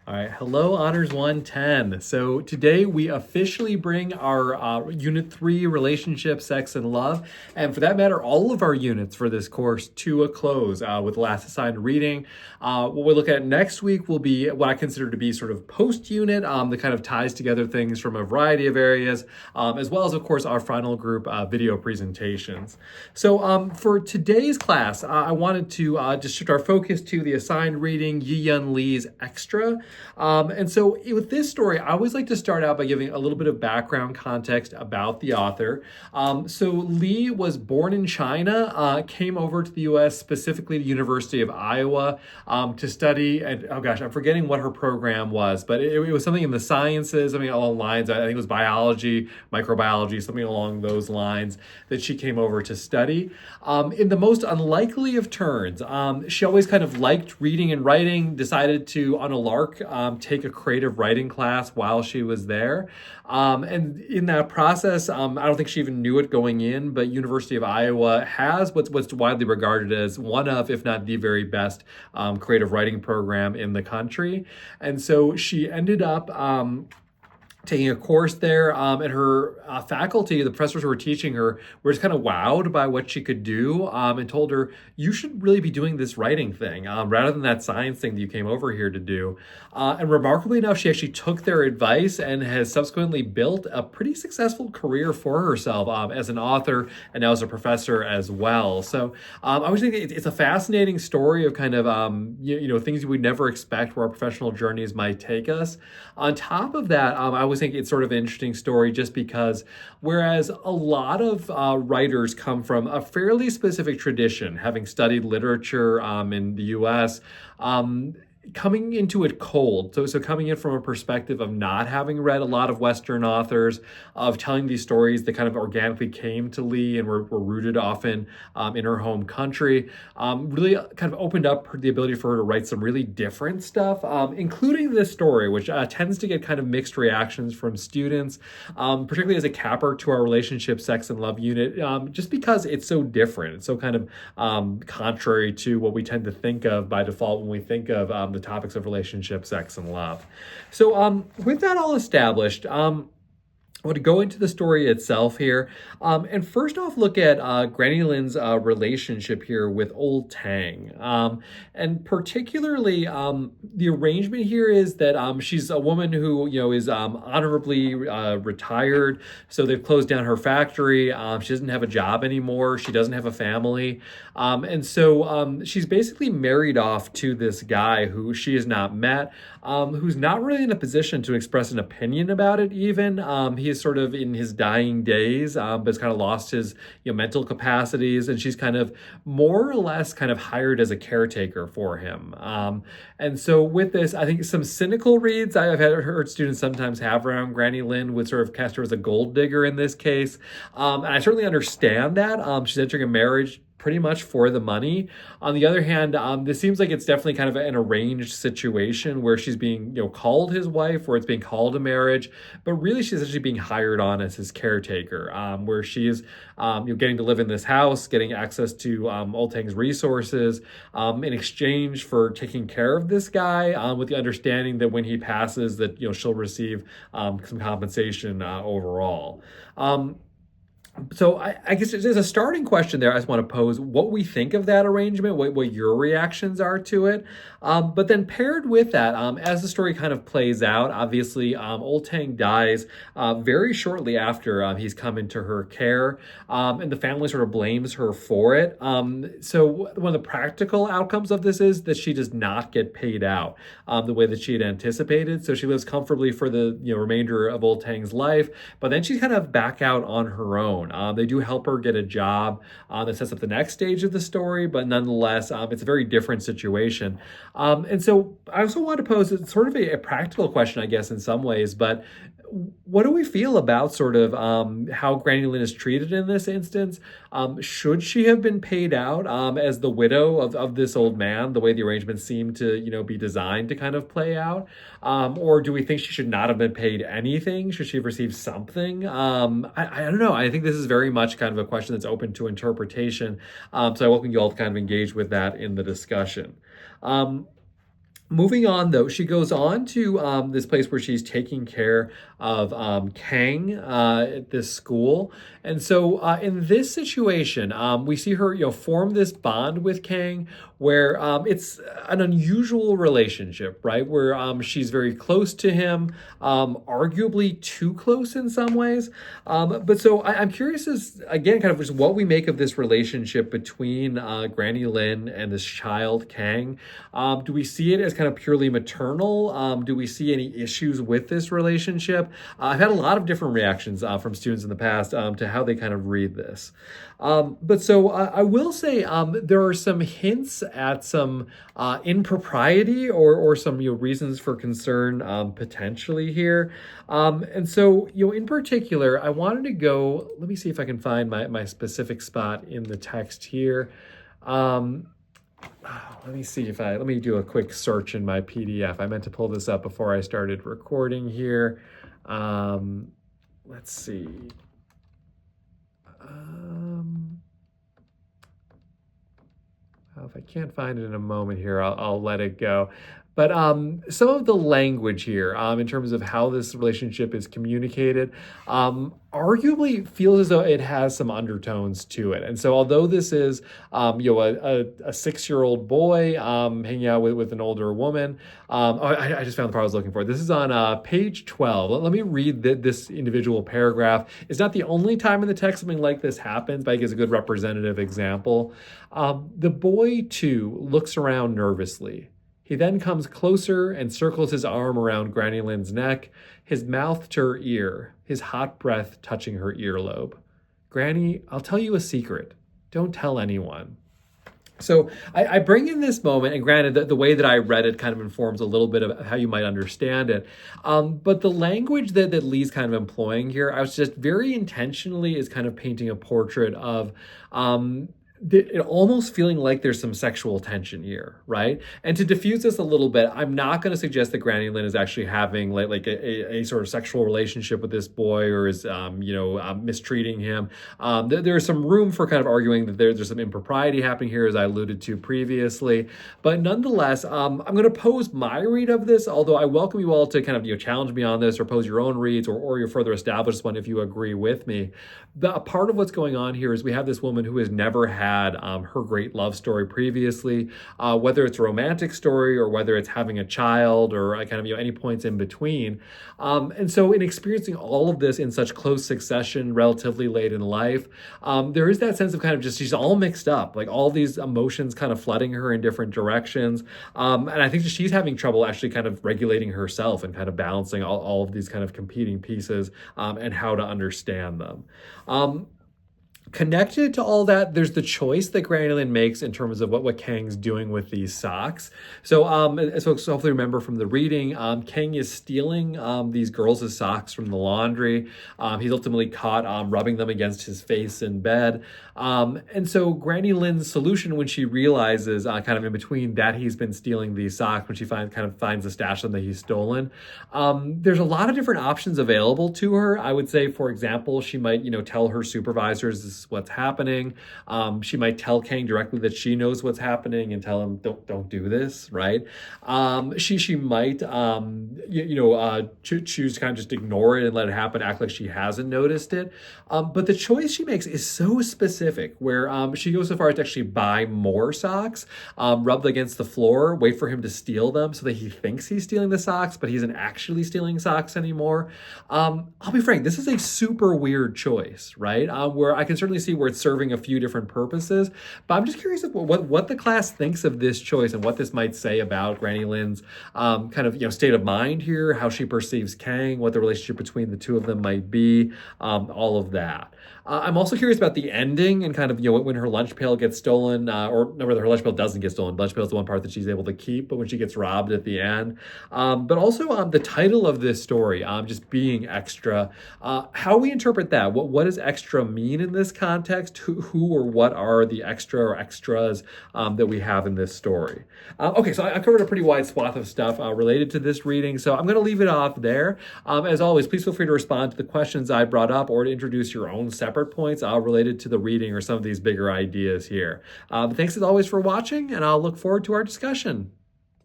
All right, hello, Honors 110. So today we officially bring our Unit 3 relationship, sex, and love, and for that matter, all of our units for this course to a close with the last assigned reading. What we look at next week will be what I consider to be sort of post-unit that kind of ties together things from a variety of areas, as well as, of course, our final group video presentations. So for today's class, I wanted to just shift our focus to the assigned reading, Yi-Yun Lee's Extra. And so with this story, I always like to start out by giving a little bit of background context about the author. So Lee was born in China, came over to the U.S., specifically the University of Iowa, to study, and oh gosh, I'm forgetting what her program was, but it was something in the sciences, something along the lines, I think it was biology, microbiology, something along those lines that she came over to study. In the most unlikely of turns, she always kind of liked reading and writing, decided to, on a lark, take a creative writing class while she was there. And in that process, I don't think she even knew it going in, but University of Iowa has what's widely regarded as one of, if not the very best creative writing program in the country. And so she ended up taking a course there, and her faculty, the professors who were teaching her, were just kind of wowed by what she could do, and told her, you should really be doing this writing thing rather than that science thing that you came over here to do. And remarkably enough, she actually took their advice and has subsequently built a pretty successful career for herself as an author and now as a professor as well. So I always think it's a fascinating story of kind of things you would never expect where our professional journeys might take us. On top of that, I always think it's sort of an interesting story just because whereas a lot of writers come from a fairly specific tradition, having studied literature in the US, coming into it cold. So coming in from a perspective of not having read a lot of Western authors, of telling these stories that kind of organically came to Lee and were rooted often in her home country, really kind of opened up the ability for her to write some really different stuff, including this story, which tends to get kind of mixed reactions from students, particularly as a capper to our relationship, sex, and love unit, just because it's so different. It's so kind of contrary to what we tend to think of by default when we think of the topics of relationship, sex, and love. So with that all established, I want to go into the story itself here, and first off look at Granny Lin's relationship here with Old Tang. And particularly, the arrangement here is that she's a woman who, is honorably retired, so they've closed down her factory. She doesn't have a job anymore. She doesn't have a family. And so she's basically married off to this guy who she has not met, who's not really in a position to express an opinion about it even. He is sort of in his dying days, but has kind of lost his mental capacities, and she's kind of more or less kind of hired as a caretaker for him. And so with this, I think some cynical reads I've heard students sometimes have around Granny Lin would sort of cast her as a gold digger in this case. And I certainly understand that. She's entering a marriage pretty much for the money. On the other hand, this seems like it's definitely kind of an arranged situation where she's being, called his wife, where it's being called a marriage, but really she's actually being hired on as his caretaker, where she is, getting to live in this house, getting access to Old Tang's resources in exchange for taking care of this guy, with the understanding that when he passes, that she'll receive some compensation overall. So I guess there's a starting question there I just want to pose, what we think of that arrangement, what your reactions are to it. But then paired with that, as the story kind of plays out, obviously Old Tang dies very shortly after he's come into her care, and the family sort of blames her for it. So one of the practical outcomes of this is that she does not get paid out the way that she had anticipated. So she lives comfortably for the remainder of Old Tang's life, but then she's kind of back out on her own. They do help her get a job that sets up the next stage of the story, but nonetheless, it's a very different situation. And so I also want to pose sort of a practical question, I guess, in some ways, but what do we feel about sort of how Granny Lin is treated in this instance? Should she have been paid out as the widow of this old man, the way the arrangements seem to be designed to kind of play out? Or do we think she should not have been paid anything? Should she have received something? I don't know. I think this is very much kind of a question that's open to interpretation. So I welcome you all to kind of engage with that in the discussion. Moving on, though, she goes on to this place where she's taking care of Kang at this school. And so in this situation, we see her, form this bond with Kang where it's an unusual relationship, right? Where she's very close to him, arguably too close in some ways. But so I'm curious as, again, kind of just what we make of this relationship between Granny Lin and this child, Kang. Do we see it as kind of purely maternal? Do we see any issues with this relationship? I've had a lot of different reactions from students in the past to how they kind of read this. But so I will say there are some hints at some impropriety or some reasons for concern potentially here. And so in particular, I wanted to go. Let me see if I can find my specific spot in the text here. Let me see if let me do a quick search in my PDF. I meant to pull this up before I started recording here. Let's see. Well, if I can't find it in a moment here, I'll let it go. But some of the language here, in terms of how this relationship is communicated, arguably feels as though it has some undertones to it. And so, although this is, a 6-year-old boy hanging out with an older woman, I just found the part I was looking for. This is on page 12. Let me read this individual paragraph. It's not the only time in the text something like this happens, but I think it's a good representative example. The boy, too, looks around nervously. He then comes closer and circles his arm around Granny Lin's neck, his mouth to her ear, his hot breath touching her earlobe. Granny, I'll tell you a secret. Don't tell anyone. So I bring in this moment, and granted, the way that I read it kind of informs a little bit of how you might understand it. But the language that Lee's kind of employing here, I was just very intentionally is kind of painting a portrait of it almost feeling like there's some sexual tension here, right? And to diffuse this a little bit, I'm not going to suggest that Granny Lin is actually having like a sort of sexual relationship with this boy or is, mistreating him. There's some room for kind of arguing that there's some impropriety happening here, as I alluded to previously. But nonetheless, I'm going to pose my read of this, although I welcome you all to kind of challenge me on this or pose your own reads or your further established one if you agree with me. A part of what's going on here is we have this woman who has never had her great love story previously, whether it's a romantic story or whether it's having a child or kind of any points in between. And so in experiencing all of this in such close succession, relatively late in life, there is that sense of kind of just she's all mixed up, like all these emotions kind of flooding her in different directions. And I think she's having trouble actually kind of regulating herself and kind of balancing all of these kind of competing pieces and how to understand them. Connected to all that, there's the choice that Granny Lin makes in terms of what Kang's doing with these socks. So as folks hopefully remember from the reading, Kang is stealing these girls' socks from the laundry. He's ultimately caught rubbing them against his face in bed. And so Granny Lin's solution, when she realizes kind of in between that he's been stealing these socks, when she finds the stash of them that he's stolen, there's a lot of different options available to her. I would say, for example, she might tell her supervisors this is what's happening. She might tell Kang directly that she knows what's happening and tell him don't do this, right? She might choose to kind of just ignore it and let it happen, act like she hasn't noticed it. But the choice she makes is so specific, where she goes so far as to actually buy more socks, rub against the floor, wait for him to steal them so that he thinks he's stealing the socks, but he isn't actually stealing socks anymore. I'll be frank, this is a super weird choice, right? Where I can certainly see where it's serving a few different purposes, but I'm just curious of what the class thinks of this choice and what this might say about Granny Lin's kind of state of mind here, how she perceives Kang, what the relationship between the two of them might be, all of that. I'm also curious about the ending and kind of when her lunch pail gets stolen, or no, whether her lunch pail doesn't get stolen. Lunch pail is the one part that she's able to keep, but when she gets robbed at the end. But also the title of this story, just being extra, how we interpret that. What does extra mean in this context? Who or what are the extra or extras that we have in this story? Okay, so I covered a pretty wide swath of stuff related to this reading, so I'm going to leave it off there. As always, please feel free to respond to the questions I brought up or to introduce your own separate points related to the reading or some of these bigger ideas here. Thanks as always for watching, and I'll look forward to our discussion.